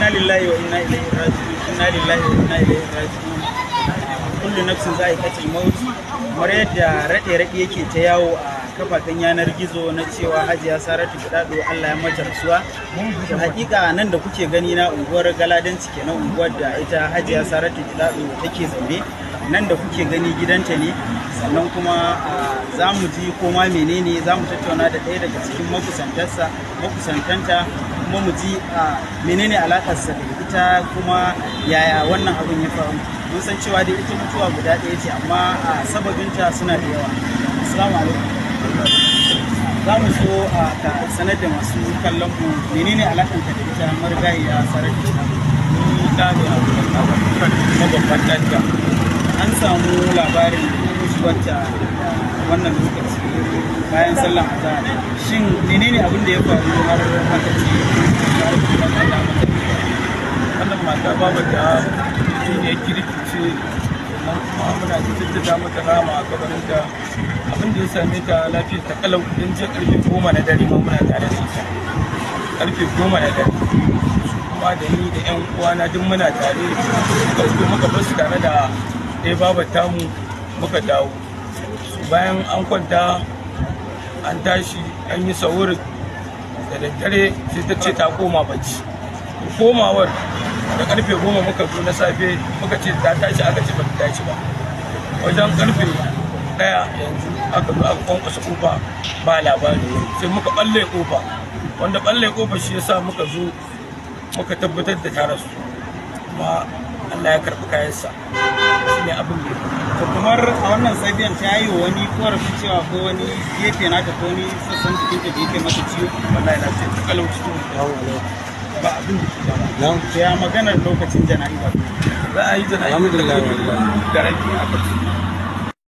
lillahi wa inna ilaihi raji'un, inna lillahi wa inna ilaihi raji'un. Kullu nafsin za'iqatul maut. Kamar yadda raɗe-raɗe yake ta yawo a kafafen yanar gizo na cewa Hajiya Saratu Gidado Allah ya mata rasuwa. To hakika nan da kuke gani na unguwar Galadanci kenan, unguwar da ita Hajiya Saratu Gidado take zaune, nan da kuke gani gidanta ne. Sannan kuma za mu ji koma menene, za mu tattauna da ɗaya daga cikin makusantanta kuma mu ji menene alakarsa da ita, kuma yaya wannan abin ya faru. Mun san cewa dai ita mutuwa guda ɗaya ce, amma sababinta suna da yawa. Assalamu alaikum. Za mu so ka sanar da masu kallon mu menene alakanka da ita marigayiya Saratu Gidado. Ni da ne a mababban ɗanta. An samu labarin wacce wannan lokaci bayan sallan azhar, shin menene abin da ya faru har haka ce wannan mata babu da ne kirkice, sannan kuma muna jaddada mata rama a kabarinta. Abin da ya same ta lafiyar ta kalau, don je karfe 10 na dare ma muna tare da ita, karfe 10 na dare kuma da ni da yan uwana duk muna tare. Muka bar su tare da ɗaya babar tamu muka dawo. Bayan an kwanta an tashi an yi sahur da daddare, sai ta ce ta koma bacci. Komawar da karfe 10 muka zo na safe muka ce ta tashi, aka ce ba ta tashi ba. Wajen karfe 1 yanzu aka zo aka kwankwasa kofa ba labari, sai muka balle kofa, wanda balle kofa shi yasa muka zo muka tabbatar da ta rasu, kuma Allah ya karɓi kayansa. Shi ne abin da to kamar a wannan sabiyan ta yi wani korafi cewa ko wani gefe na ta ko wani sassan jikin ta da yake mata ciwo. wallahi na ce ta kalau cikin ba abin da ke dama. To ya maganar lokacin jana'iza. Za a yi jana'iza da rafi a bacci.